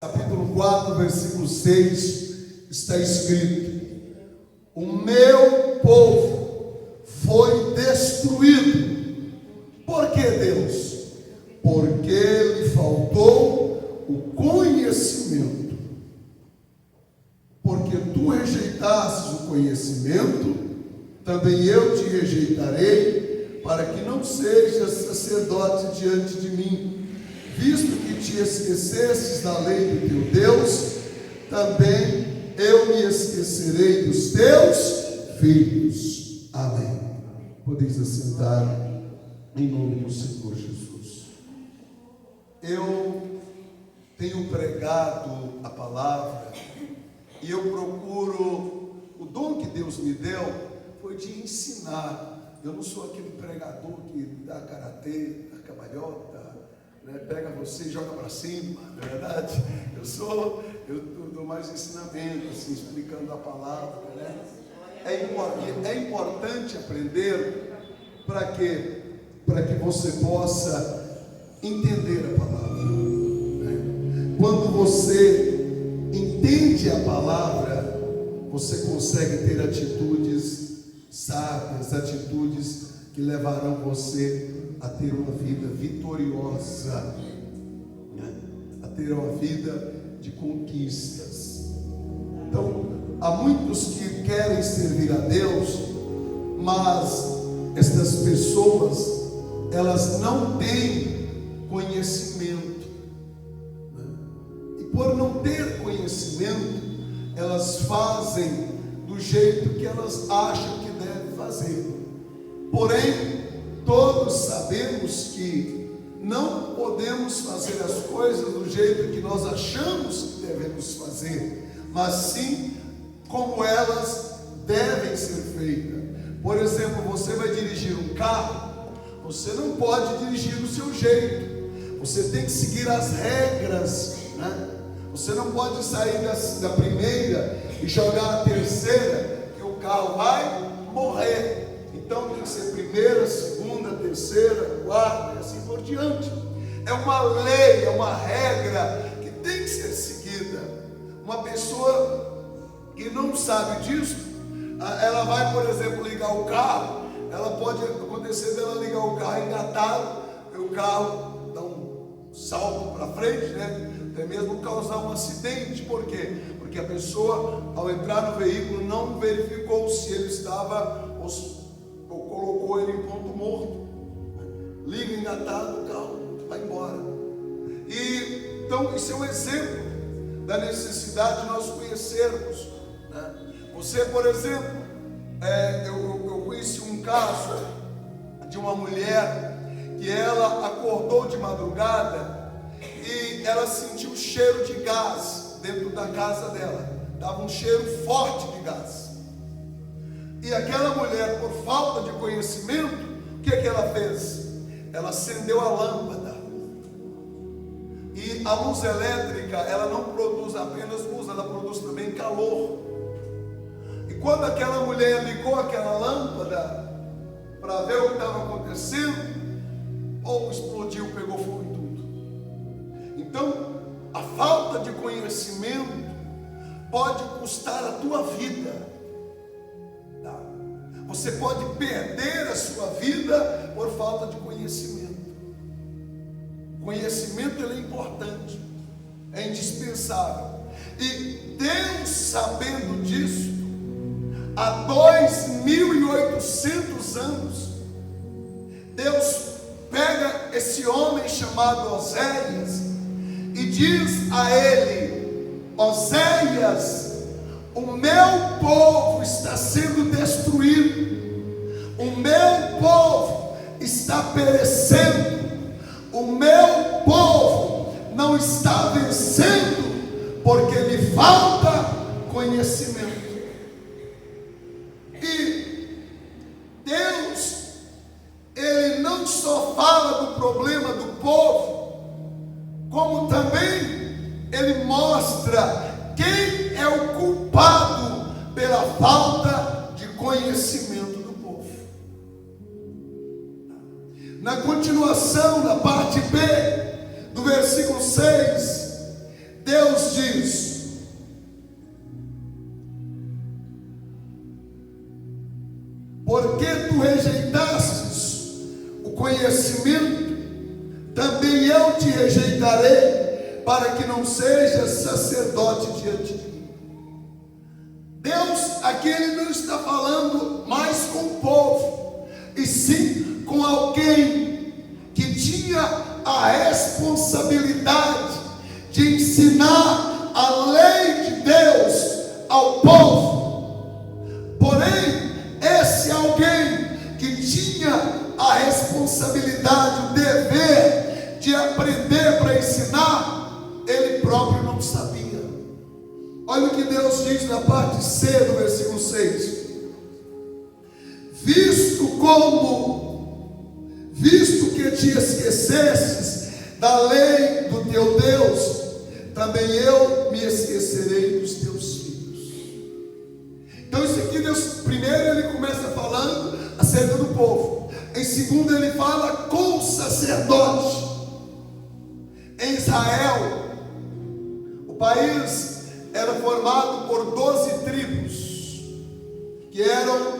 Capítulo 4, versículo 6, está escrito: o meu povo foi destruído. Por que, Deus? Porque lhe faltou o conhecimento. Porque tu rejeitastes o conhecimento, também eu te rejeitarei, para que não sejas sacerdote diante de mim. Visto que te esquecestes da lei do teu Deus, também eu me esquecerei dos teus filhos. Amém. Podeis assentar em nome do Senhor Jesus. Eu tenho pregado a palavra e eu procuro, o dom que Deus me deu foi de ensinar. Eu não sou aquele pregador que dá karatê, dá cambalhota, pega você e joga para cima, não é verdade? Eu dou mais ensinamento, assim, explicando a palavra, né? É importante aprender para quê? Para que você possa entender a palavra, né? Quando você entende a palavra, você consegue ter atitudes sábias, atitudes que levarão você a ter uma vida vitoriosa, né? A ter uma vida de conquistas. Então, há muitos que querem servir a Deus, mas estas pessoas, elas não têm conhecimento, né? E por não ter conhecimento, elas fazem do jeito que elas acham que devem fazer. Porém, todos sabemos que não podemos fazer as coisas do jeito que nós achamos que devemos fazer, mas sim como elas devem ser feitas. Por exemplo, você vai dirigir um carro, você não pode dirigir do seu jeito, você tem que seguir as regras, né? Você não pode sair da primeira e jogar a terceira, que o carro vai morrer. Então tem que ser primeira, segunda, terceira, quarta e assim por diante. É uma lei, é uma regra que tem que ser seguida. Uma pessoa que não sabe disso, ela vai, por exemplo, ligar o carro, ela pode acontecer dela ligar o carro engatado, e o carro dá um salto para frente, né? Até mesmo causar um acidente. Por quê? Porque a pessoa, ao entrar no veículo, não verificou se ele estava ou colocou ele em ponto morto. Liga engatado, o carro vai embora. E então isso é um exemplo da necessidade de nós conhecermos, né? Você, por exemplo, eu conheci um caso de uma mulher que ela acordou de madrugada e ela sentiu cheiro de gás dentro da casa dela. Estava um cheiro forte de gás. E aquela mulher, por falta de conhecimento, o que ela fez? Ela acendeu a lâmpada. E a luz elétrica, ela não produz apenas luz, ela produz também calor. E quando aquela mulher ligou aquela lâmpada para ver o que estava acontecendo, explodiu, pegou fogo e tudo. Então, a falta de conhecimento pode custar a tua vida. Você pode perder a sua vida por falta de conhecimento. Conhecimento, ele é importante, é indispensável. E Deus, sabendo disso, há 2.800 anos, Deus pega esse homem chamado Oséias e diz a ele: Oséias, o meu povo está sendo destruído, o meu povo está perecendo, o meu povo não está vencendo, porque lhe falta conhecimento. E Deus, ele não só fala do problema do povo, como também ele mostra quem é o culpado pela falta de conhecimento do povo. Na continuação, na parte B do versículo 6, Deus diz: porque tu rejeitastes o conhecimento, também eu te rejeitarei, para que não sejas sacerdote diante de mim. Deus aqui ele não está falando mais com o povo, e sim com alguém que tinha a responsabilidade de ensinar a lei de Deus ao povo. Porém, esse alguém que tinha a responsabilidade, o dever de aprender para ensinar, ele próprio não sabia. Olha o que Deus diz na parte C do versículo 6: visto que te esquecestes da lei do teu Deus, também eu me esquecerei dos teus filhos. Então isso aqui Deus, primeiro ele começa falando acerca do povo, em segundo ele fala com o sacerdote. Em Israel, o país era formado por 12 tribos, que eram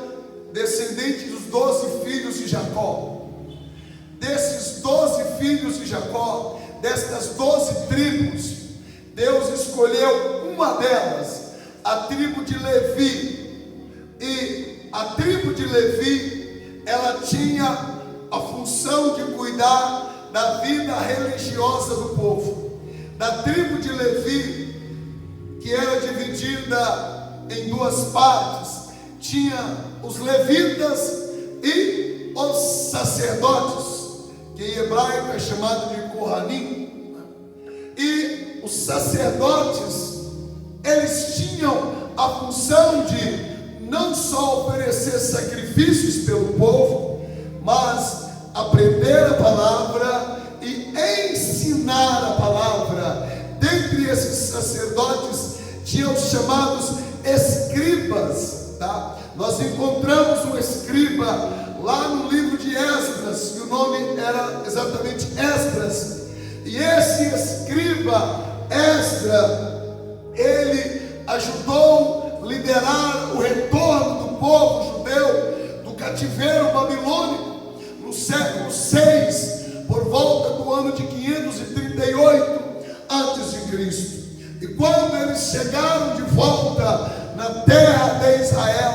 descendentes dos 12 filhos de Jacó. Desses 12 filhos de Jacó, destas 12 tribos, Deus escolheu uma delas, a tribo de Levi. E a tribo de Levi, ela tinha a função de cuidar da vida religiosa do povo. Da tribo de Levi, que era dividida em duas partes, tinha os levitas e os sacerdotes, que em hebraico é chamado de Kohanim. E os sacerdotes, eles tinham a função de não só oferecer sacrifícios pelo povo, mas aprender a palavra e ensinar a palavra. Dentre esses sacerdotes tinham os chamados escribas, tá? Nós encontramos um escriba lá no livro de Esdras, e o nome era exatamente Esdras. E esse escriba, Esdras, ele ajudou a liderar o retorno do povo judeu do cativeiro babilônico no século 6, por volta do ano de 538 a.C. E quando eles chegaram de volta na terra de Israel,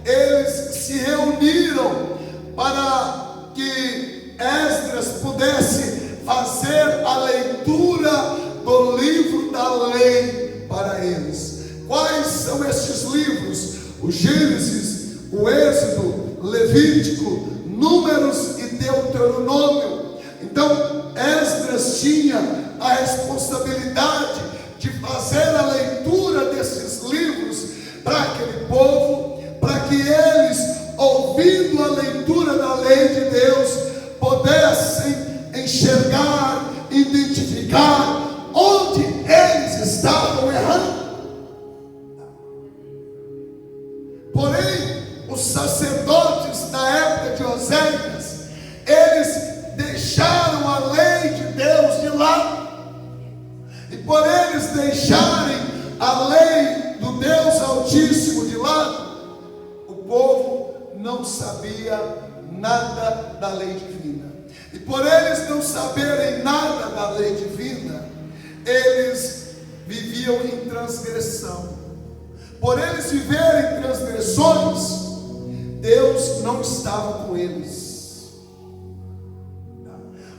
eles se reuniram para que Esdras pudesse fazer a leitura do livro da lei para eles. Quais são estes livros? O Gênesis, o Êxodo, Levítico, Números e Deuteronômio. Então Esdras tinha a responsabilidade de fazer a leitura desses livros para aquele povo, para que eles, ouvindo a leitura da lei de Deus, pudessem enxergar, identificar onde eles estavam errando. Porém, os sacerdotes na época de Oséias, eles deixaram a lei de Deus de lado. E por eles deixarem a lei do Deus Altíssimo de lado, o povo não sabia nada da lei divina. E por eles não saberem nada da lei divina, eles viviam em transgressão. Por eles viverem transgressões, Deus não estava com eles.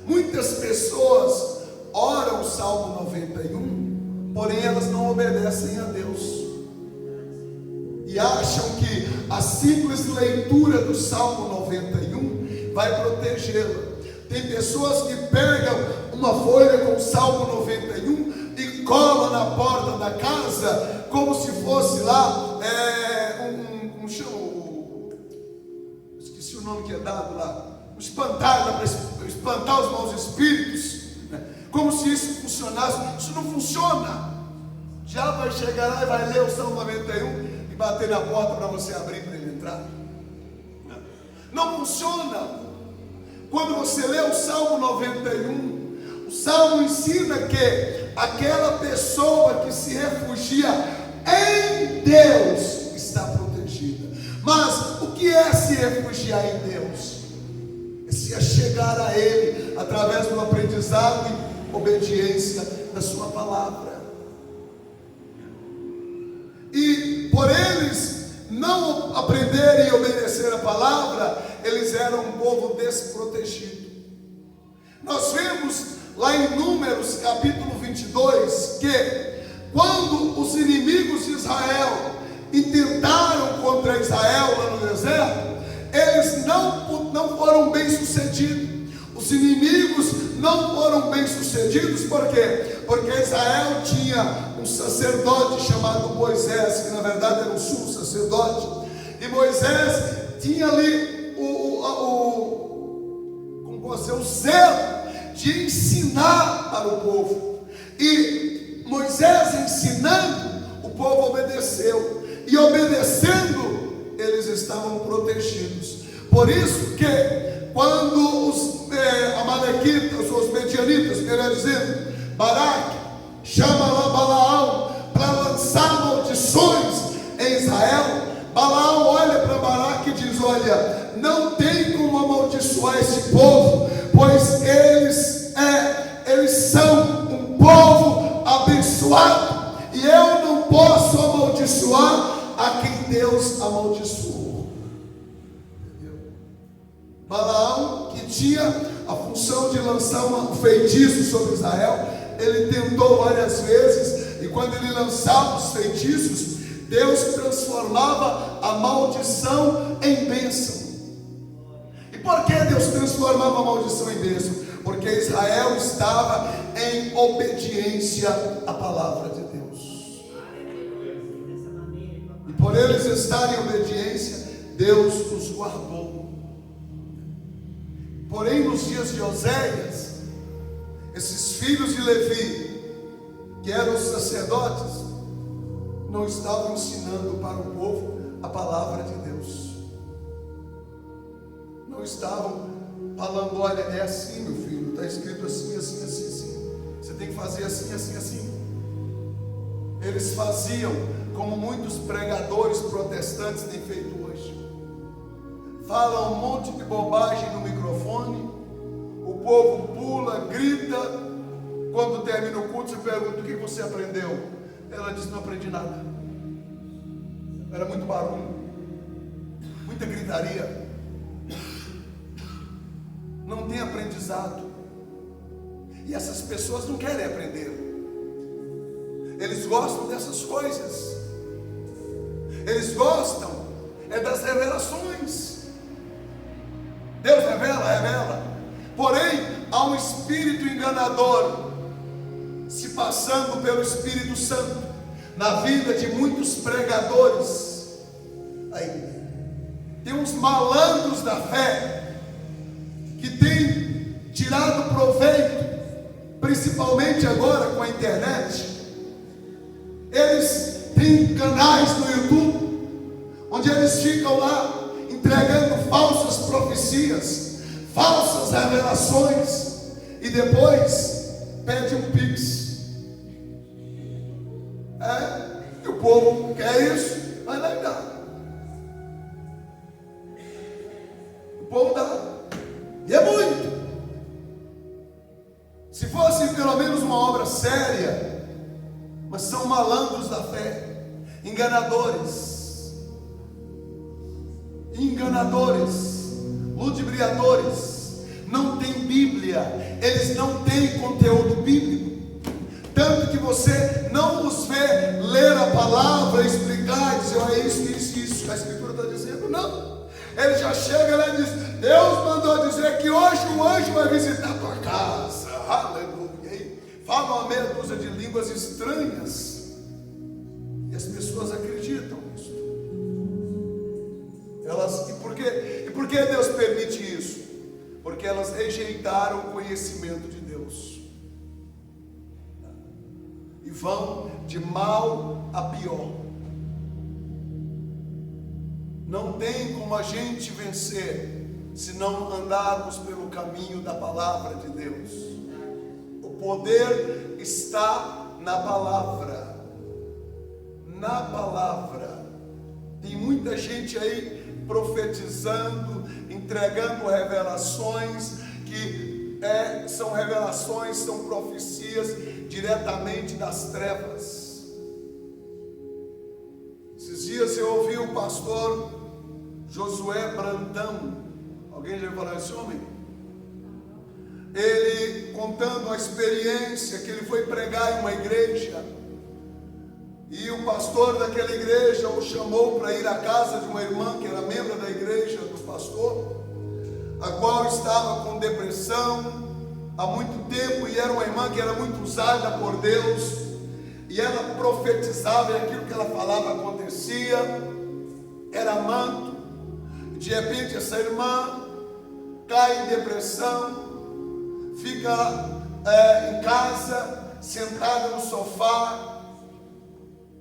Muitas pessoas oram o Salmo 91, porém elas não obedecem a Deus, e acham que a simples leitura do Salmo 91 vai protegê-la. Tem pessoas que pegam uma folha com o Salmo 91 e colam na porta da casa, como se fosse lá esqueci o nome que é dado lá, um espantalho para espantar os maus espíritos, né? Como se isso funcionasse. Isso não funciona. Já vai chegar lá e vai ler o Salmo 91 e bater na porta para você abrir para ele entrar. Não funciona. Quando você lê o Salmo 91, o Salmo ensina que aquela pessoa que se refugia em Deus está protegida. Mas o que é se refugiar em Deus? É se achegar a Ele através do aprendizado e obediência da sua palavra. E por eles não aprenderem e obedecer a palavra, eles eram um povo desprotegido. Nós vemos lá em Números capítulo 22 que quando os inimigos de Israel intentaram contra Israel lá no deserto, eles não foram bem sucedidos. Os inimigos não foram bem sucedidos, por quê? Porque Israel tinha um sacerdote chamado Moisés, que na verdade era um sumo sacerdote, e Moisés tinha ali o zelo de ensinar para o povo, e Moisés ensinando, o povo obedeceu, e obedecendo, eles estavam protegidos. Por isso que quando os amalequitas, os medianitas, melhor dizendo, Baraque chama lá Balaão para lançar maldições em Israel, Balaão olha para Baraque e diz: olha, não tem como amaldiçoar esse povo, pois eles são um povo abençoado, e eu não posso amaldiçoar a quem Deus amaldiçoou. Entendeu? Balaão, que tinha a função de lançar um feitiço sobre Israel, ele tentou várias vezes, e quando ele lançava os feitiços, Deus transformava a maldição em bênção. E por que Deus transformava a maldição em bênção? Porque Israel estava em obediência à palavra de Deus. E por eles estarem em obediência, Deus os guardou. Porém, nos dias de Oséias, esses filhos de Levi, que eram os sacerdotes, não estavam ensinando para o povo a palavra de Deus. Não estavam falando: olha, é assim, meu filho, está escrito assim, assim, assim, assim. Você tem que fazer assim, assim, assim. Eles faziam como muitos pregadores protestantes têm feito hoje. Falam um monte de bobagem no microfone, o povo pula, grita. Quando termina o culto, você pergunta: o que você aprendeu? Ela diz: não aprendi nada. Era muito barulho, muita gritaria, não tem aprendizado. E essas pessoas não querem aprender. Eles gostam dessas coisas. Eles gostam das revelações. Deus revela. Porém, há um espírito enganador se passando pelo Espírito Santo na vida de muitos pregadores. Aí tem uns malandros da fé que têm tirado proveito, principalmente agora com a internet. Eles têm canais no YouTube onde eles ficam lá entregando falsas profecias, falsas revelações, e depois pede um pix. E o povo quer isso, vai lá e dá. O povo dá, e é muito. Se fosse pelo menos uma obra séria, mas são malandros da fé, enganadores, ludibriadores, não tem Bíblia, eles não têm conteúdo bíblico, tanto que você não os vê ler a palavra, explicar, dizer: olha, isso, a Escritura está dizendo. Não, ele já chega lá e diz: Deus mandou dizer que hoje o anjo vai visitar a tua casa, aleluia, e fala uma meia dúzia de línguas estranhas, e as pessoas acreditam nisso. E por que Deus permite isso? Porque elas rejeitaram o conhecimento de Deus e vão de mal a pior. Não tem como a gente vencer se não andarmos pelo caminho da palavra de Deus. O poder está na palavra. Na palavra. Tem muita gente aí profetizando, entregando revelações que são revelações, são profecias diretamente das trevas. Esses dias eu ouvi o pastor Josué Brandão. Alguém já ouviu falar desse homem? Ele contando a experiência que ele foi pregar em uma igreja, e o pastor daquela igreja o chamou para ir à casa de uma irmã que era membro da igreja do pastor, a qual estava com depressão há muito tempo, e era uma irmã que era muito usada por Deus, e ela profetizava, e aquilo que ela falava acontecia, era manto. De repente essa irmã cai em depressão, fica em casa, sentada no sofá,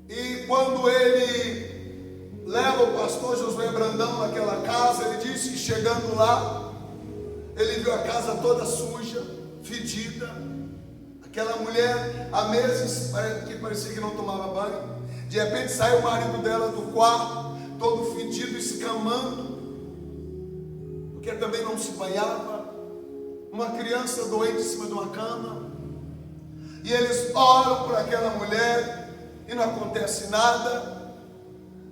e quando ele leva o pastor Josué Brandão naquela casa, ele disse que chegando lá, ele viu a casa toda suja, fedida, aquela mulher há meses que parecia que não tomava banho. De repente sai o marido dela do quarto, todo fedido, escamando, porque também não se banhava, uma criança doente em cima de uma cama, e eles oram por aquela mulher e não acontece nada.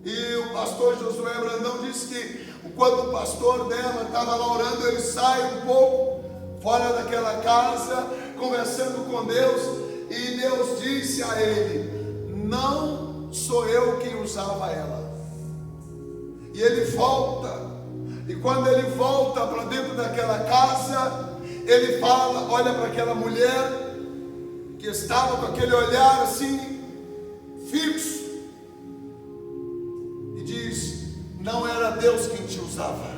E o pastor Josué Brandão disse que quando o pastor dela estava lá orando, ele sai um pouco fora daquela casa, conversando com Deus, e Deus disse a ele: não sou eu quem usava ela. E ele volta, e quando ele volta para dentro daquela casa, ele fala, olha para aquela mulher que estava com aquele olhar assim fixo, e diz: não era Deus quem te usava.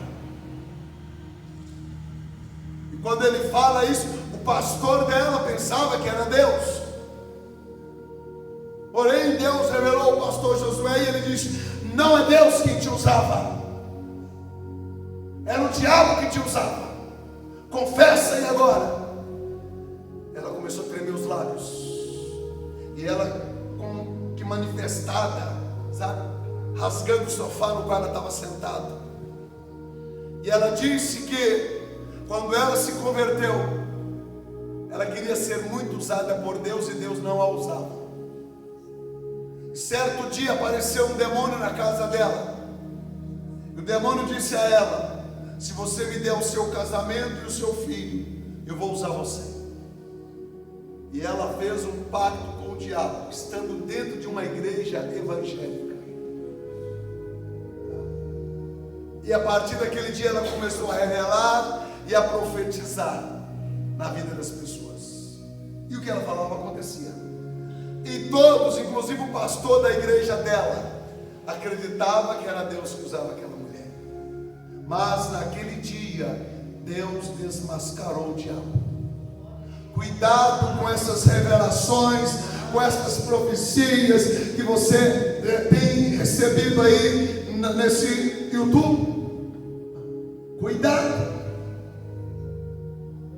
E quando ele fala isso, o pastor dela pensava que era Deus, porém Deus revelou ao pastor Josué, e ele diz: não é Deus quem te usava, era o diabo que te usava, confessa aí agora. Ela começou a tremer os lábios, e ela como que manifestada, sabe, rasgando o sofá no qual ela estava sentada. E ela disse que quando ela se converteu, ela queria ser muito usada por Deus, e Deus não a usava. Certo dia apareceu um demônio na casa dela, e o demônio disse a ela: se você me der o seu casamento e o seu filho, eu vou usar você. E ela fez um pacto com o diabo, estando dentro de uma igreja evangélica. E a partir daquele dia ela começou a revelar e a profetizar na vida das pessoas. E o que ela falava acontecia. E todos, inclusive o pastor da igreja dela, acreditava que era Deus que usava aquela mulher. Mas naquele dia, Deus desmascarou o diabo. Cuidado com essas revelações, com essas profecias que você tem recebido aí nesse YouTube. Cuidado.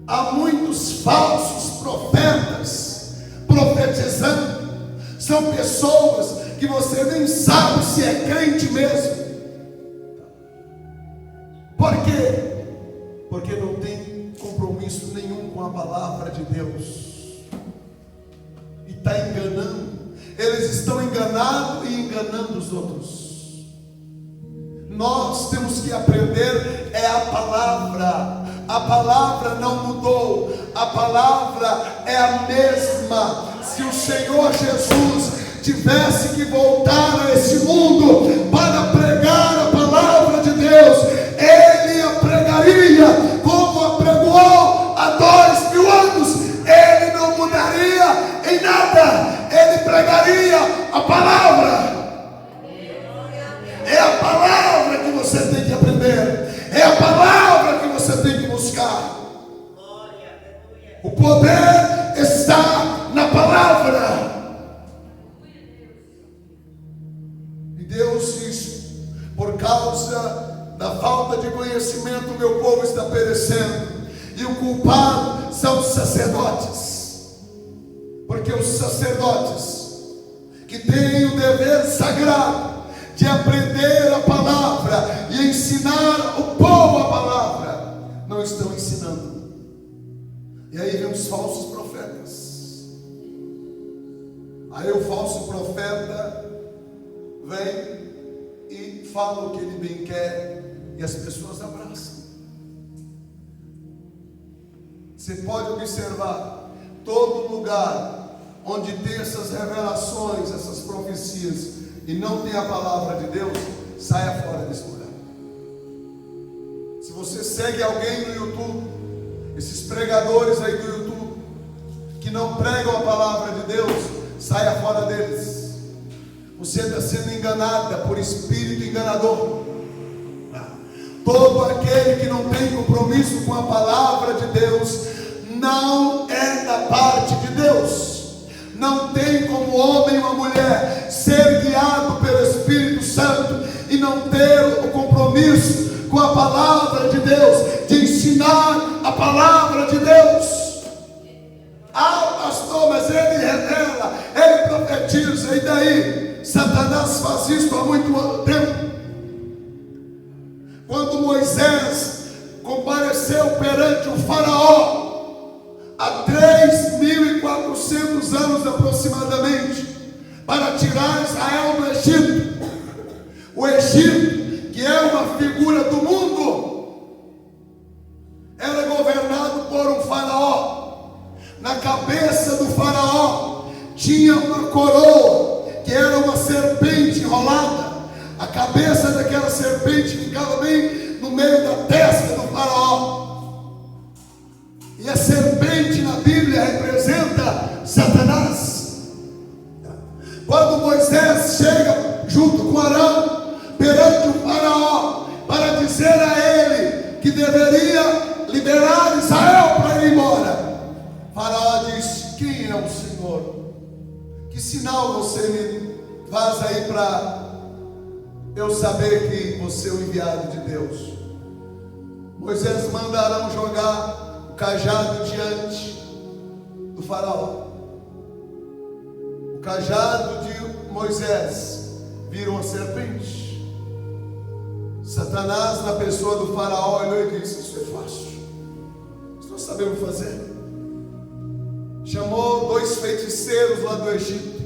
Há muitos falsos profetas profetizando. São pessoas que você nem sabe se é crente mesmo. Por quê? Porque não tem compromisso nenhum com a palavra de Deus, e está enganando. Eles estão enganados e enganando os outros. Nós temos que aprender a palavra. A palavra não mudou, a palavra é a mesma. Se o Senhor Jesus tivesse que voltar a esse mundo para pregar a palavra de Deus, Ele a pregaria como a pregou há 2000 anos. Ele não mudaria em nada, Ele pregaria a palavra. É a palavra que você tem que aprender, é a palavra que você tem que buscar. O poder está na palavra. E Deus diz: por causa da falta de conhecimento, meu povo está perecendo, e o culpado são os sacerdotes. Porque os sacerdotes, que têm o dever sagrado de aprender a palavra e ensinar o povo a palavra, não estão ensinando. E aí vem os falsos profetas. Aí o falso profeta vem e fala o que ele bem quer, e as pessoas abraçam. Você pode observar, todo lugar onde tem essas revelações, essas profecias, e não tem a palavra de Deus, saia fora desse lugar. Se você segue alguém no YouTube, esses pregadores aí do YouTube, que não pregam a palavra de Deus, saia fora deles. Você está sendo enganada por espírito enganador. Todo aquele que não tem compromisso com a palavra de Deus, não é da parte de Deus. Não tem como homem ou mulher ser guiado pelo Espírito Santo e não ter o compromisso com a palavra de Deus, de ensinar a palavra de Deus. Ah, pastor, mas ele revela, ele profetiza, e daí? Satanás faz isso há muito tempo. Quando Moisés compareceu perante o faraó, há 3.400 anos aproximadamente, para tirar Israel do Egito. O Egito, que é uma figura do mundo, era governado por um faraó. Na cabeça do faraó tinha uma coroa, que era uma serpente enrolada. A cabeça daquela serpente ficava bem no meio da testa do faraó. E a serpente na Bíblia representa Satanás. Quando Moisés chega junto com Arão perante o faraó para dizer a ele que deveria liberar Israel para ir embora, o faraó disse: quem é o Senhor? Que sinal você me faz aí para eu saber que você é o enviado de Deus? Moisés manda Arão jogar o cajado diante do faraó. O cajado de Moisés vira uma serpente. Satanás, na pessoa do faraó, olhou e disse: isso é fácil, isso nós sabemos fazer. Chamou 2 feiticeiros lá do Egito,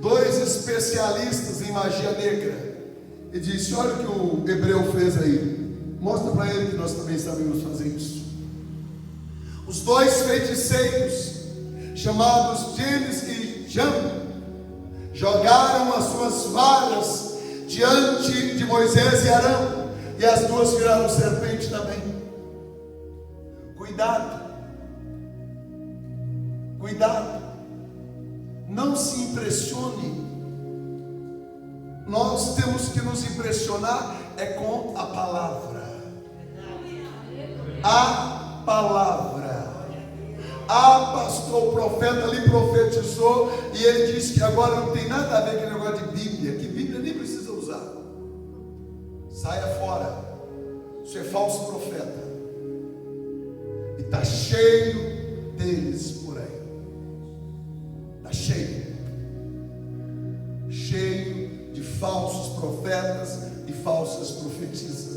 2 especialistas em magia negra, e disse: olha o que o hebreu fez aí, mostra para ele que nós também sabemos fazer isso. Os 2 feiticeiros, chamados James e Jambo, jogaram as suas varas diante de Moisés e Arão, e as 2 viraram serpente também. Cuidado, não se impressione. Nós temos que nos impressionar com a palavra. A palavra. Ah, pastor, o profeta ali profetizou e ele disse que agora não tem nada a ver com o negócio de Bíblia, que Bíblia nem precisa usar. Saia fora. Isso é falso profeta. E está cheio deles por aí. Está cheio de falsos profetas e falsas profetisas.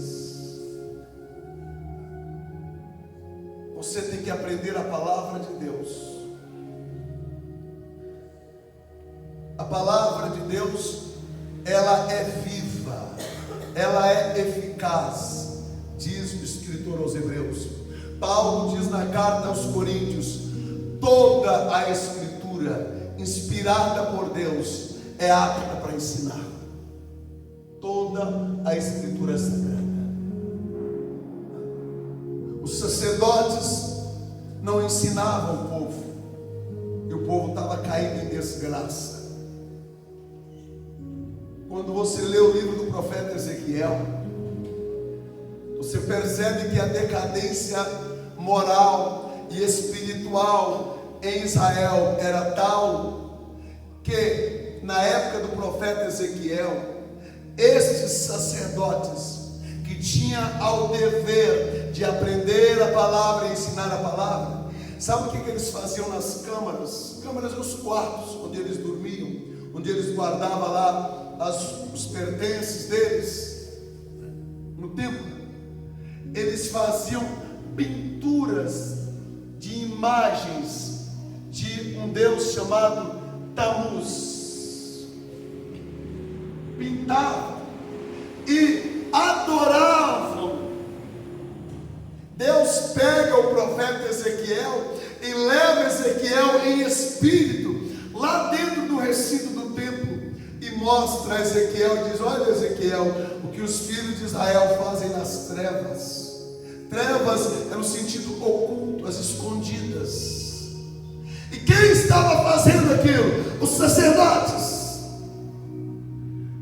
Você tem que aprender a palavra de Deus. A palavra de Deus, ela é viva, ela é eficaz, diz o escritor aos Hebreus. Paulo diz na carta aos Coríntios: toda a escritura inspirada por Deus é apta para ensinar. Toda a escritura sagrada. Os sacerdotes não ensinavam o povo, e o povo estava caído em desgraça. Quando você lê o livro do profeta Ezequiel, você percebe que a decadência moral e espiritual em Israel era tal que, na época do profeta Ezequiel, estes sacerdotes que tinham ao dever de aprender a palavra e ensinar a palavra, Sabe o que eles faziam nas câmaras? Câmaras são os quartos onde eles dormiam, onde eles guardavam lá os pertences deles no templo. Eles faziam pinturas de imagens de um Deus chamado Tammuz. Pintavam e adoravam. Deus pega o profeta Ezequiel e leva Ezequiel em espírito lá dentro do recinto do templo e mostra a Ezequiel e diz: olha, Ezequiel, o que os filhos de Israel fazem nas trevas. Trevas é no sentido oculto, as escondidas. E quem estava fazendo aquilo? Os sacerdotes.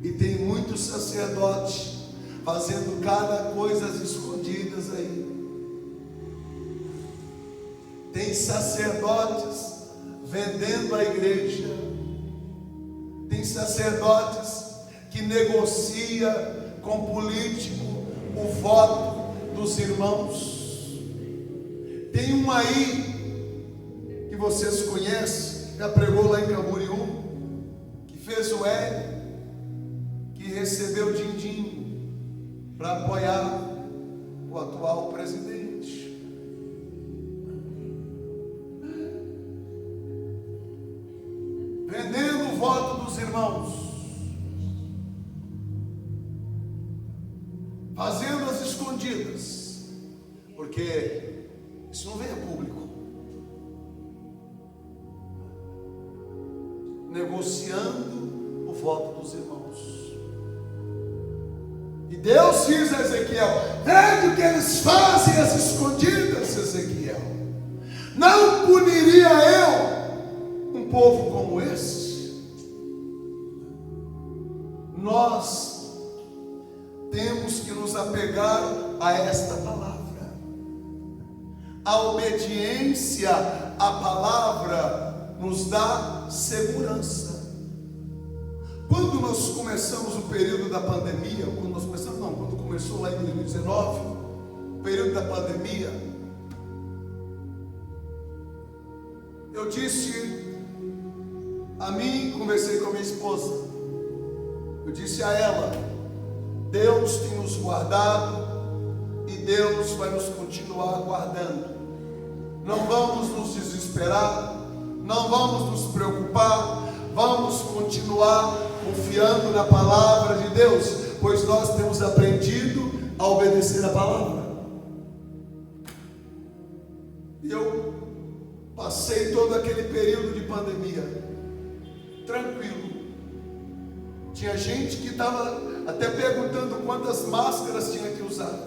E tem muitos sacerdotes fazendo cada coisa às escondidas aí. Tem sacerdotes vendendo a igreja. Tem sacerdotes que negocia com político o voto dos irmãos. Tem um aí que vocês conhecem, já pregou lá em Camboriú, que fez o L, que recebeu din-din para apoiar o atual presidente. Vendendo o voto dos irmãos, fazendo as escondidas, porque isso não vem a público. Negociando o voto dos irmãos. E Deus diz a Ezequiel: vede o que eles fazem as escondidas, Ezequiel. Não puniria eu um povo como esse? Nós temos que nos apegar a esta palavra. A obediência à palavra nos dá segurança. Quando nós começamos o período da pandemia, quando começou lá em 2019, o período da pandemia, eu disse a mim, conversei com a minha esposa, eu disse a ela: Deus tem nos guardado e Deus vai nos continuar guardando. Não vamos nos desesperar, não vamos nos preocupar, vamos continuar confiando na palavra de Deus, pois nós temos aprendido a obedecer a palavra. E eu passei todo aquele período de pandemia tranquilo. Tinha gente que estava até perguntando quantas máscaras tinha que usar.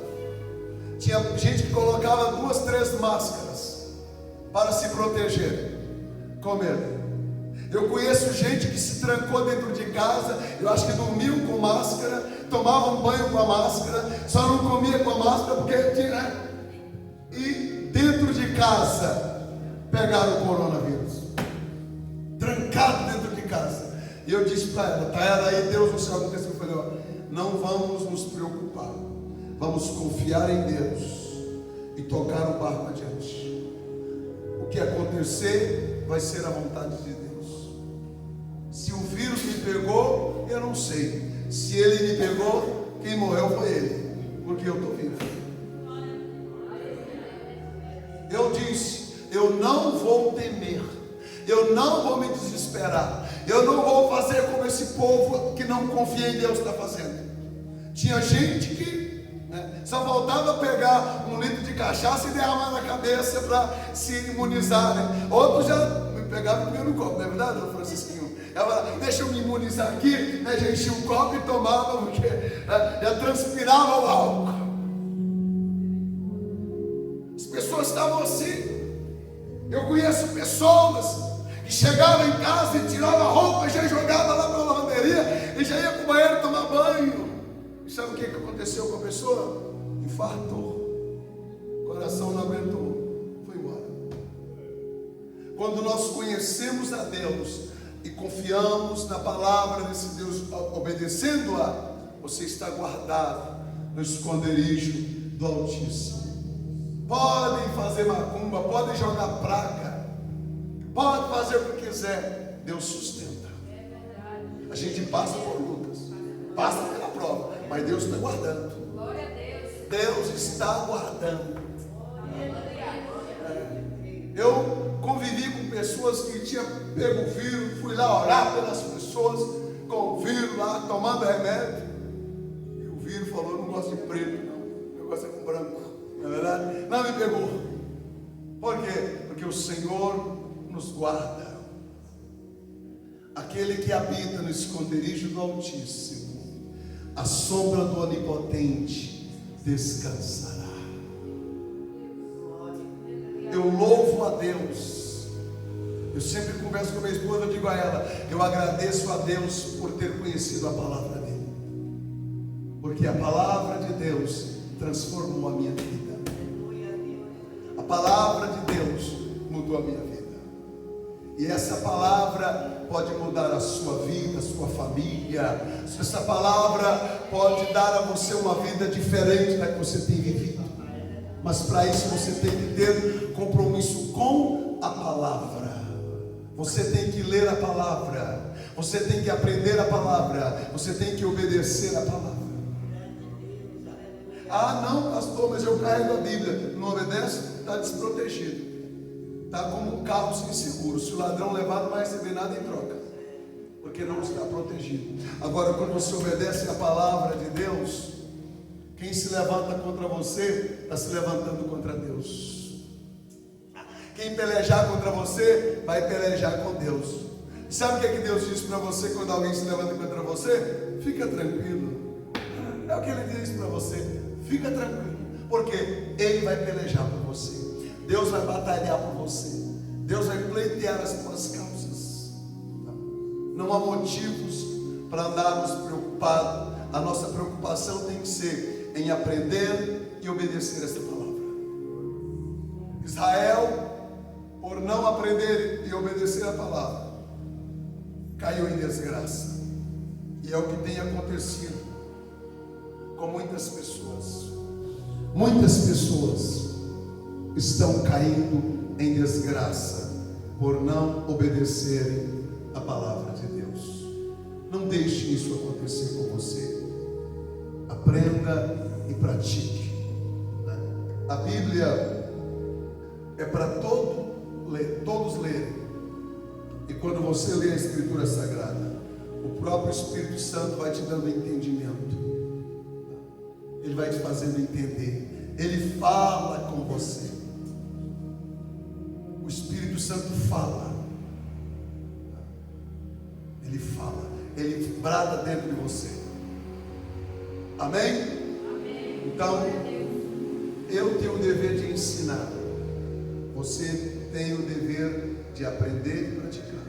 Tinha gente que colocava 2, 3 máscaras para se proteger com medo. Eu conheço gente que se trancou dentro de casa, eu acho que dormiu com máscara, tomava um banho com a máscara, só não comia com a máscara porque tinha. E dentro de casa pegaram o coronavírus, trancado dentro de casa. E eu disse para ela: tá ela aí, Deus no céu aconteceu. Eu falei: ó, não vamos nos preocupar, vamos confiar em Deus e tocar o barco adiante. O que acontecer vai ser a vontade de Deus. Se o vírus me pegou, eu não sei. Se ele me pegou, quem morreu foi ele, porque eu estou vivo. Eu disse: eu não vou temer, eu não vou me desesperar, eu não vou fazer como esse povo que não confia em Deus está fazendo. Tinha gente que só faltava pegar 1 litro de cachaça e derramar na cabeça para se imunizar, né? Outros já pegavam e punham no copo, não é verdade, Francisquinho? Ela: deixa eu me imunizar aqui, né? Já enchia um copo e tomava, porque já transpirava o álcool. As pessoas estavam assim. Eu conheço pessoas que chegavam em casa e tiravam a roupa e já jogava lá para a lavanderia e já ia para o banheiro tomar banho. E sabe o que aconteceu com a pessoa? Infartou, o coração não aguentou, foi embora. Quando nós conhecemos a Deus e confiamos na palavra desse Deus, obedecendo-a, você está guardado no esconderijo do Altíssimo. podem fazer macumba, podem jogar praga, pode fazer o que quiser, Deus sustenta. A gente passa por lutas, passa pela prova, mas Deus está guardando. Deus está guardando. Eu convivi com pessoas que tinham pego o vírus, fui lá orar pelas pessoas com o vírus lá, tomando remédio, e o vírus falou: não gosto de preto, não, eu gosto é com branco. Não é verdade? Não me pegou. Por quê? Porque o Senhor nos guarda. Aquele que habita no esconderijo do Altíssimo, a sombra do Onipotente descansará. Eu louvo a Deus. Eu sempre converso com minha esposa, eu digo a ela: eu agradeço a Deus por ter conhecido a palavra dele, porque a palavra de Deus transformou a minha vida. A palavra de Deus mudou a minha vida. E essa palavra pode mudar a sua vida, a sua família. Essa palavra pode dar a você uma vida diferente da que você tem vivido. Mas para isso você tem que ter compromisso com a palavra. Você tem que ler a palavra. Você tem que aprender a palavra. Você tem que obedecer a palavra. Ah, não, pastor, mas eu carrego a Bíblia. Não obedece? Está desprotegido. Está como um carro sem seguro. Se o ladrão levar, não vai receber nada em troca, porque não está protegido. Agora, quando você obedece a palavra de Deus, quem se levanta contra você, está se levantando contra Deus. Quem pelejar contra você, vai pelejar com Deus. Sabe o que é que Deus diz para você quando alguém se levanta contra você? Fica tranquilo. É o que Ele diz para você. Fica tranquilo, porque Ele vai pelejar por você. Deus vai batalhar por você. Deus vai pleitear as tuas causas. Não há motivos para andarmos preocupados. A nossa preocupação tem que ser em aprender e obedecer essa palavra. Israel, por não aprender e obedecer a palavra, caiu em desgraça. E é o que tem acontecido com muitas pessoas. Muitas pessoas estão caindo em desgraça por não obedecerem a palavra de Deus. Não deixe isso acontecer com você. Aprenda e pratique. A Bíblia é para todos lerem. E quando você lê a Escritura Sagrada, o próprio Espírito Santo vai te dando entendimento. Ele vai te fazendo entender. Ele fala com você. O Espírito Santo fala. Ele fala. Ele brada dentro de você. Amém? Amém. Então, eu tenho o dever de ensinar. Você tem o dever de aprender e praticar.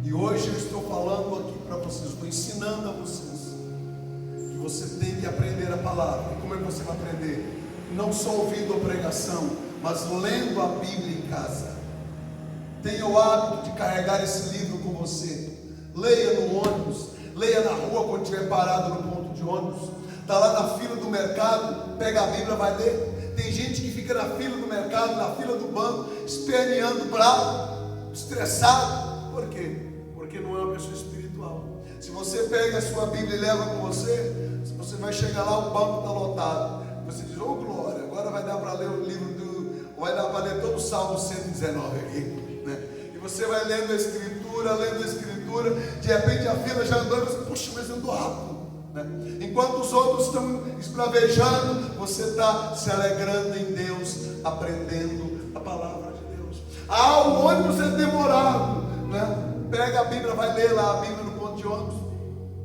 E hoje eu estou falando aqui para vocês, estou ensinando a vocês que você tem que aprender a palavra. E como é que você vai aprender? Não só ouvindo a pregação, mas lendo a Bíblia em casa. Tenha o hábito de carregar esse livro com você. Leia no ônibus, leia na rua quando estiver parado no ponto de ônibus. Está lá na fila do mercado, pega a Bíblia, vai ler. Tem gente que fica na fila do mercado, na fila do banco, esperneando, bravo, estressado. Por quê? Porque não é uma pessoa espiritual. Se você pega a sua Bíblia e leva com você, você vai chegar lá, o banco está lotado. Você diz: ô glória, agora vai dar para ler o livro vai dar para ler todo o Salmo 119 aqui, né? E você vai lendo a Escritura, de repente a fila já andou e você: puxa, mas eu andou rápido, né? Enquanto os outros estão esbravejando, você está se alegrando em Deus, aprendendo a palavra de Deus. Ah, o ônibus é demorado, né? Pega a Bíblia, vai ler lá a Bíblia no ponto de ônibus.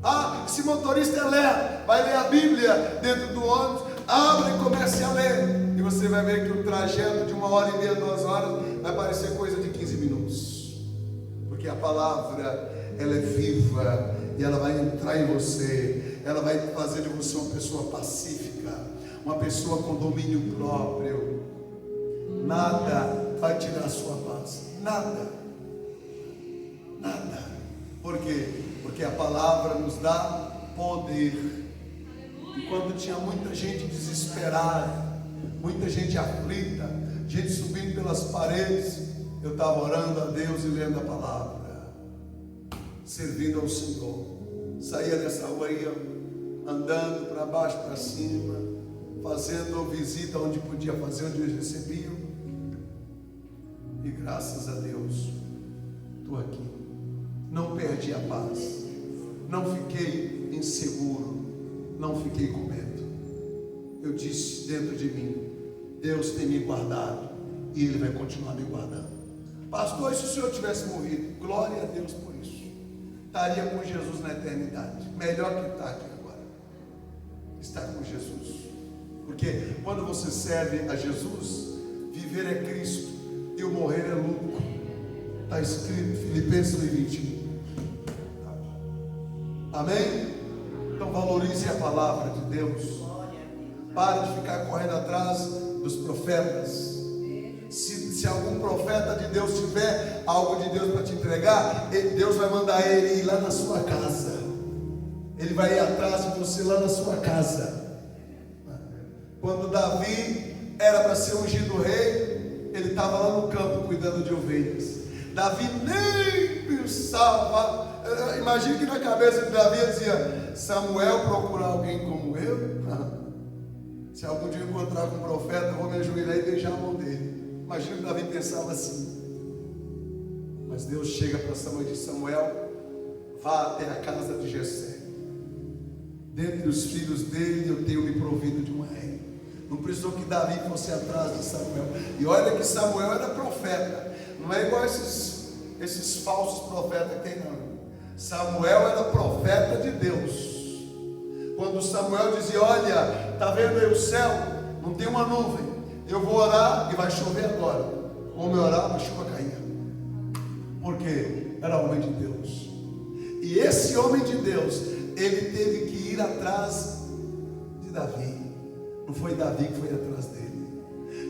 Ah, esse motorista é lerdo, vai ler a Bíblia dentro do ônibus, abre e comece a ler. E você vai ver que o trajeto de 1h30, 2 horas vai parecer coisa de 15 minutos. Porque a palavra, ela é viva e ela vai entrar em você. Ela vai fazer de você uma pessoa pacífica, uma pessoa com domínio próprio. Nada vai tirar a sua paz. Nada. Nada. Por quê? Porque a palavra nos dá poder. Enquanto tinha muita gente desesperada, muita gente aflita, gente subindo pelas paredes. Eu estava orando a Deus e lendo a palavra, servindo ao Senhor. Saía dessa rua, ia andando para baixo, para cima, fazendo visita onde podia fazer, onde eles recebiam. E graças a Deus, estou aqui. Não perdi a paz, não fiquei inseguro, não fiquei com medo. Eu disse dentro de mim: Deus tem me guardado e Ele vai continuar me guardando. Pastor, e se o senhor tivesse morrido? Glória a Deus por isso. Estaria com Jesus na eternidade. Melhor que está aqui agora. Estar com Jesus. Porque quando você serve a Jesus, viver é Cristo e o morrer é lucro. Está escrito, Filipenses 2:21. Amém? Então valorize a palavra de Deus. Pare de ficar correndo atrás dos profetas. Se algum profeta de Deus tiver algo de Deus para te entregar, Deus vai mandar ele ir lá na sua casa. Ele vai ir atrás de você lá na sua casa. Quando Davi era para ser ungido rei, ele estava lá no campo cuidando de ovelhas. Davi nem pensava. Imagina que na cabeça de Davi dizia: Samuel procurar alguém como eu? Se algum dia eu encontrar com um profeta, eu vou me ajoelhar e beijar a mão dele. Imagina que Davi pensava assim. Mas Deus chega para Samuel e diz: Samuel, vá até a casa de Jessé. Dentre os filhos dele eu tenho me provido de um rei. Não precisou que Davi fosse atrás de Samuel. E olha que Samuel era profeta. Não é igual esses falsos profetas que tem, não. Samuel era profeta de Deus. Quando Samuel dizia: olha, está vendo aí o céu? Não tem uma nuvem. Eu vou orar e vai chover agora. Vou me orar, a chuva cair. Porque era homem de Deus. E esse homem de Deus, ele teve que ir atrás de Davi. Não foi Davi que foi atrás dele.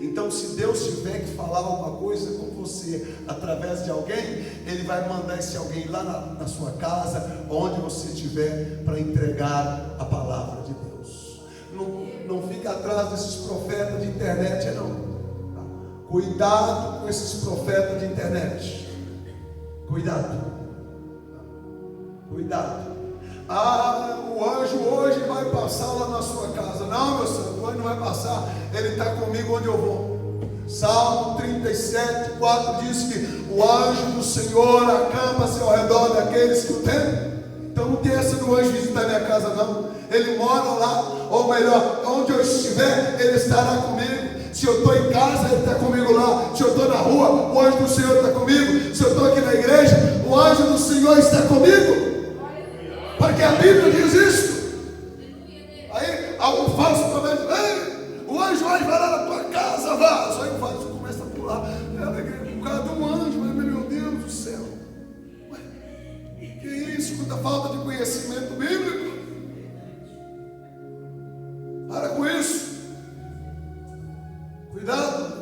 Então, se Deus tiver que falar alguma coisa com você através de alguém, Ele vai mandar esse alguém lá na sua casa, onde você estiver, para entregar a palavra de Deus. Não fica atrás desses profetas de internet, não. Cuidado com esses profetas de internet. Cuidado. O anjo hoje vai passar lá na sua casa. Não, meu senhor, o anjo não vai passar. Ele está comigo onde eu vou. Salmo 37:4 diz que o anjo do Senhor acampa-se ao redor daqueles que o temem. Então não tem essa do anjo visitar minha casa, não. Ele mora lá, ou melhor, onde eu estiver, ele estará comigo. Se eu estou em casa, ele está comigo lá. Se eu estou na rua, o anjo do Senhor está comigo. Se eu estou aqui na igreja, o anjo do Senhor está comigo. Porque a Bíblia diz isso. Aí algum falso profeta diz: o anjo vai lá na tua casa, vá. Só que o falso começa a pular por causa de um anjo. Mas meu Deus do céu, que isso? Muita falta de conhecimento bíblico. Para com isso. Cuidado.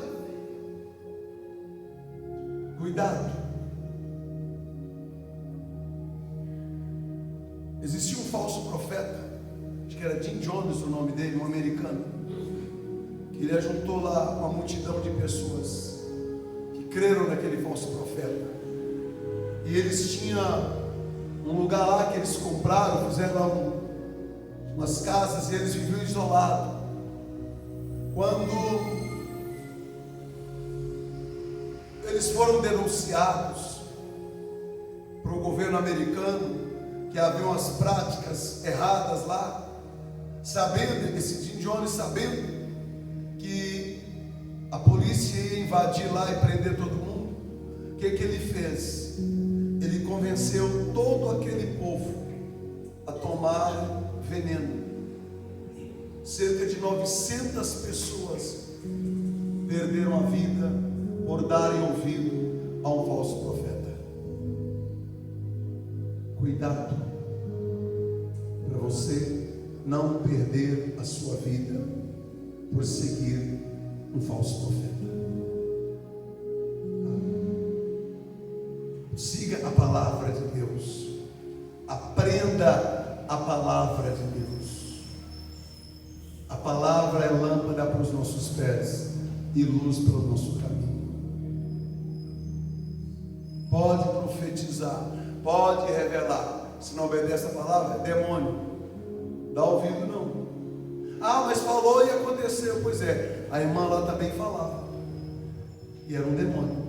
Existia um falso profeta, acho que era Jim Jones o nome dele, um americano, que ele ajuntou lá uma multidão de pessoas que creram naquele falso profeta. E eles tinham um lugar lá que eles compraram, fizeram lá umas casas, e eles viviam isolados. Quando eles foram denunciados para o governo americano que havia umas práticas erradas lá, sabendo, esse Jim Jones sabendo que a polícia ia invadir lá e prender todo mundo, o que ele fez? Ele convenceu todo aquele povo a tomar veneno. Cerca de 900 pessoas perderam a vida por darem ouvido a um falso profeta. Cuidado para você não perder a sua vida por seguir um falso profeta. Siga a palavra de Deus. Aprenda a palavra de Deus. A palavra é lâmpada lâmpada para os nossos pés e luz pelo nosso caminho. Pode profetizar, pode revelar. Se não obedece a palavra, é demônio. Dá ouvido não. Ah, mas falou e aconteceu. Pois é, a irmã lá também falava. E era um demônio.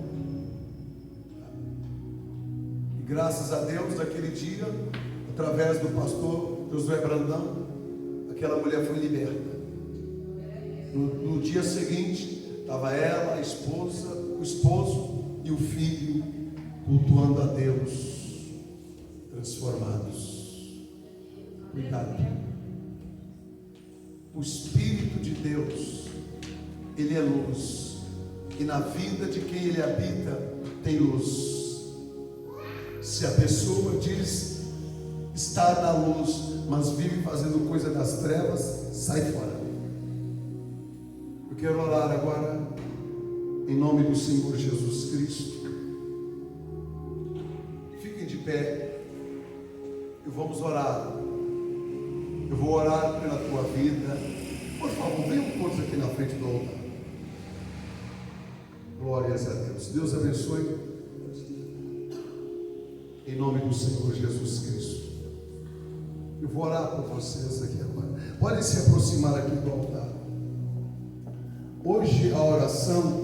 E graças a Deus, naquele dia, através do pastor Josué Brandão, aquela mulher foi liberta. No dia seguinte, estava ela, a esposa, o esposo e o filho cultuando a Deus, transformados. Cuidado. O Espírito de Deus, Ele é luz, e na vida de quem Ele habita, tem luz. Se a pessoa diz estar na luz, mas vive fazendo coisa das trevas, sai fora. Eu quero orar agora, em nome do Senhor Jesus Cristo. Fiquem de pé, e vamos orar. Eu vou orar pela tua vida. Por favor, venham todos aqui na frente do altar. Glórias a Deus. Deus abençoe. Em nome do Senhor Jesus Cristo. Eu vou orar por vocês aqui agora. Podem se aproximar aqui do altar. Hoje a oração